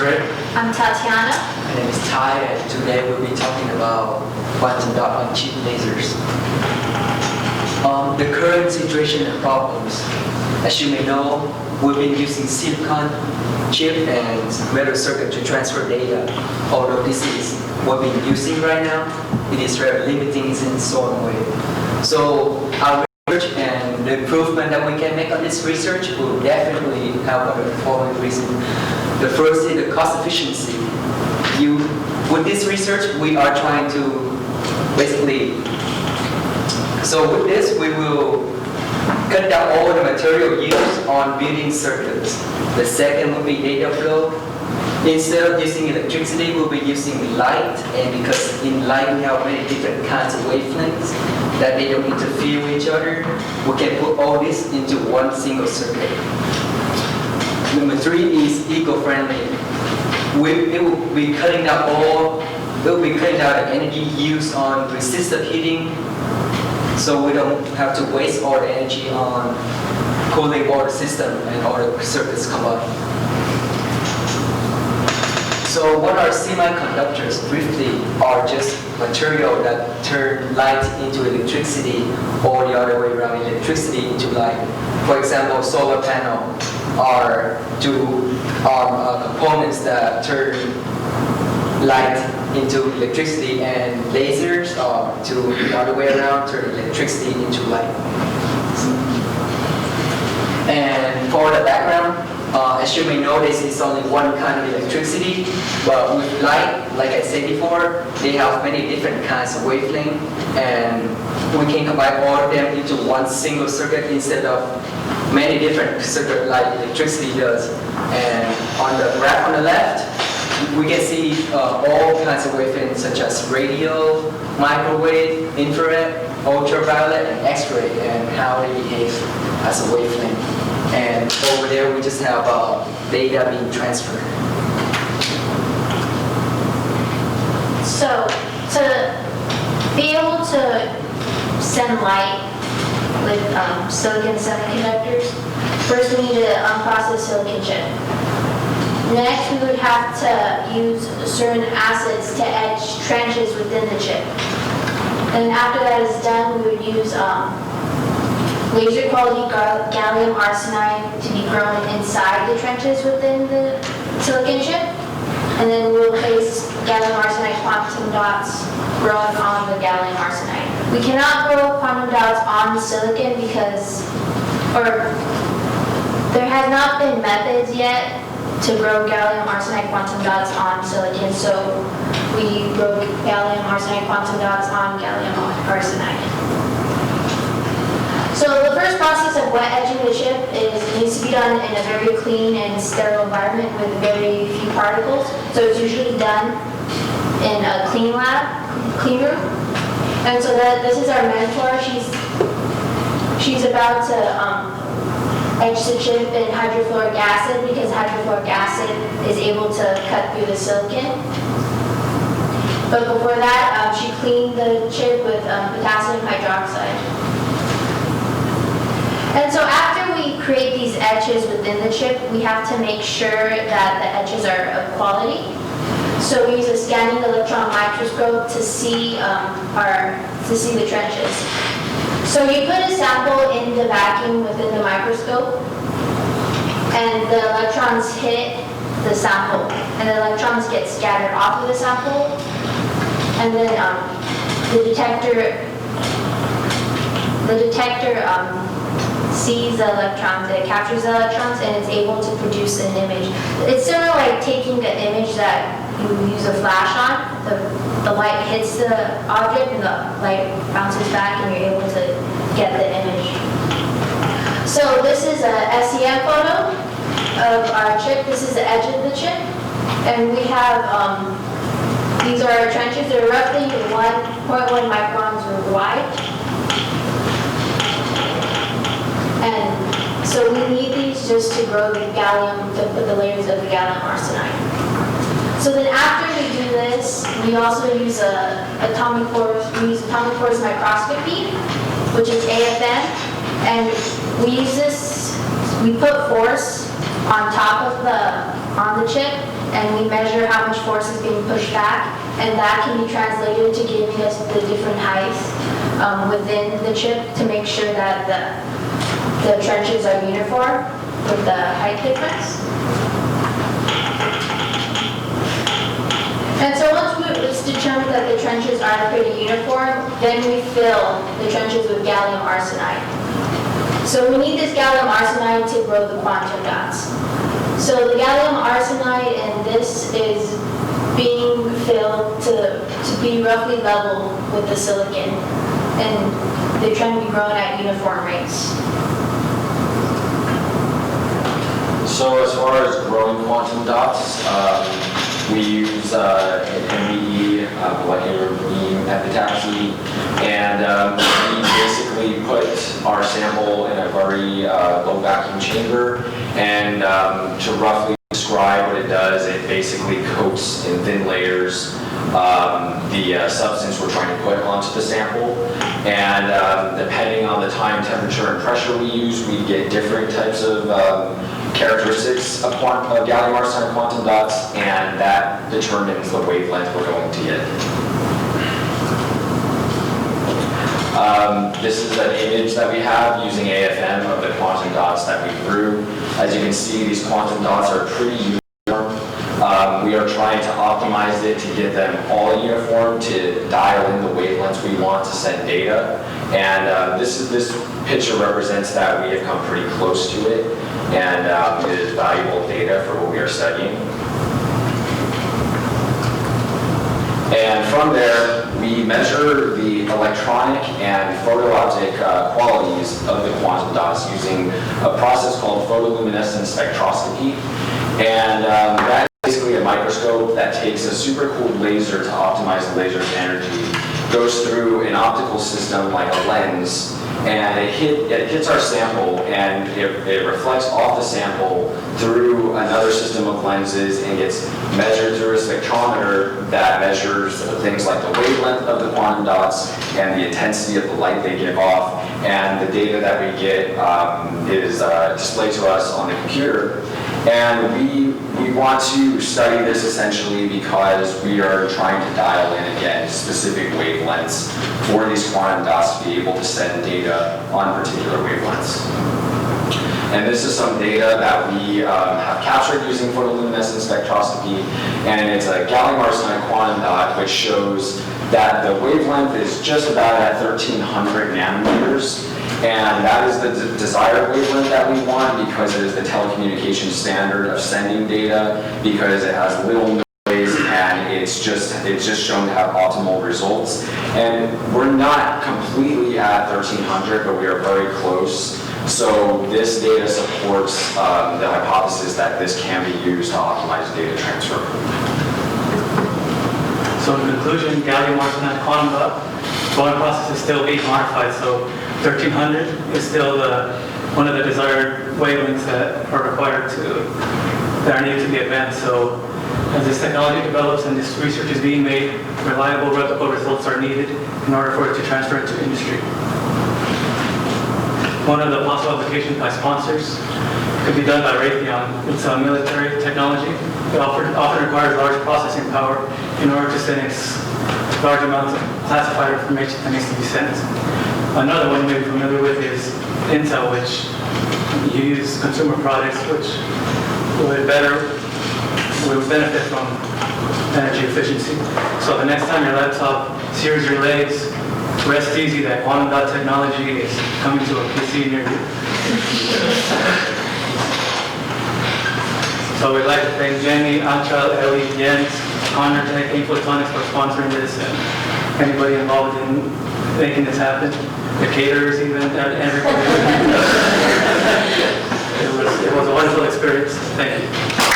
Fred. I'm Tatiana. My name is Ty, and today we'll be talking about quantum dot on chip lasers. The current situation and problems. As you may know, we've been using silicon chip and metal circuit to transfer data. Although this is what we're using right now, it is very limiting in some way. So our research and the improvement that we can make on this research will definitely help on the following reason. The first is the cost efficiency. With this research, we are trying to basically, so with this, we will cut down all the material used on building circuits. The second will be data flow. Instead of using electricity, we'll be using light, and because in light we have many different kinds of wavelengths that they don't interfere with each other, we can put all this into one single circuit. Number three is eco-friendly. It will be cutting down the energy used on resistive heating, so we don't have to waste all the energy on cooling all the system and all the circuits combined. So what are semiconductors? Briefly, are just material that turn light into electricity or the other way around, electricity into light. For example, solar panel are components that turn light into electricity, and lasers are to the other way around, turn electricity into light. And for the background, as you may know, this is only one kind of electricity, but with light, like I said before, they have many different kinds of wavelength, and we can combine all of them into one single circuit instead of many different circuits like electricity does. And on the graph on the left, we can see all kinds of wavelengths such as radio, microwave, infrared, ultraviolet, and X-ray, and how they behave as a wavelength. And over there, we just have data being transferred. So to be able to send light with silicon semiconductors, first we need to unprocess silicon chip. Next, we would have to use certain acids to etch trenches within the chip. And after that is done, we would use laser quality gallium arsenide to be grown inside the trenches within the silicon chip. And then we'll place gallium arsenide quantum dots grown on the gallium arsenide. We cannot grow quantum dots on the silicon because, there has not been methods yet to grow gallium arsenide quantum dots on silicon, so we grow gallium arsenide quantum dots on gallium arsenide. So the first process of wet etching the chip needs to be done in a very clean and sterile environment with very few particles. So it's usually done in a clean room. And so this is our mentor. She's about to etch the chip in hydrofluoric acid because hydrofluoric acid is able to cut through the silicon. But before that, she cleaned the chip with potassium hydroxide. And so after we create these etches within the chip, we have to make sure that the etches are of quality. So we use a scanning electron microscope to see the trenches. So you put a sample in the vacuum within the microscope, and the electrons hit the sample, and the electrons get scattered off of the sample, and then the detector sees the electrons, it captures the electrons, and it's able to produce an image. It's sort of like taking an image that you use a flash on. The light hits the object and the light bounces back and you're able to get the image. So this is a STM photo of our chip. This is the edge of the chip. And we have, these are our trenches. They're roughly 1.1 microns wide. And so we need these just to grow the gallium, to put the layers of the gallium arsenide. So then after we do this, we also use atomic force microscopy, which is AFM, and we use this, we put force on top of on the chip, and we measure how much force is being pushed back, and that can be translated to giving us the different heights within the chip to make sure that the trenches are uniform with the height difference. And so once it's determined that the trenches are pretty uniform, then we fill the trenches with gallium arsenide. So we need this gallium arsenide to grow the quantum dots. So the gallium arsenide and this is being filled to be roughly level with the silicon. And they're trying to be grown at uniform rates. So as far as growing quantum dots, we use an MBE, molecular beam epitaxy, and we basically put our sample in a very low vacuum chamber, and to roughly describe what it does, it basically coats in thin layers the substance we're trying to put onto the sample, and depending on the time, temperature, and pressure we use, we get different types of characteristics of gallium arsenide quantum dots, and that determines the wavelength we're going to get. This is an image that we have using AFM of the quantum dots that we grew. As you can see, these quantum dots are pretty uniform. We are trying to optimize it to get them all uniform to dial in the wavelengths we want to send data. And this picture represents that we have come pretty close to it, and it is valuable data for what we are studying. And from there, we measure the electronic and photo-optic qualities of the quantum dots using a process called Photoluminescent Spectroscopy. And that is basically a microscope that takes a super cooled laser to optimize the laser's energy, goes through an optical system like a lens, and it hits our sample, and it reflects off the sample through another system of lenses and gets measured through a spectrometer that measures things like the wavelength of the quantum dots and the intensity of the light they give off, and the data that we get is displayed to us on the computer. And we want to study this essentially because we are trying to dial in, again, specific wavelengths for these quantum dots to be able to send data on particular wavelengths. And this is some data that we have captured using photoluminescent spectroscopy, and it's a gallium arsenide quantum dot which shows that the wavelength is just about at 1300 nanometers. And that is the desired wavelength that we want because it is the telecommunication standard of sending data, because it has little noise and it's just shown to have optimal results. And we're not completely at 1300, but we are very close. So this data supports the hypothesis that this can be used to optimize data transfer. So in conclusion, gallium arsenide quantum dot growing process is still being modified. So 1300 is still one of the desired wavelengths that are required that are needed to be advanced. So as this technology develops and this research is being made, reliable, replicable results are needed in order for it to transfer into industry. One of the possible applications by sponsors could be done by Raytheon. It's a military technology. It often requires large processing power in order to send large amounts of classified information that needs to be sent. Another one you may be familiar with is Intel, which use consumer products which would benefit from energy efficiency. So the next time your laptop sears your legs, rest easy that quantum dot technology is coming to a PC near you. So we'd like to thank Jenny, Anchal, Ellie, Jens, Condor, and Photonics for sponsoring this, and anybody involved in making this happen. The caterers even, everybody. It was a wonderful experience. Thank you.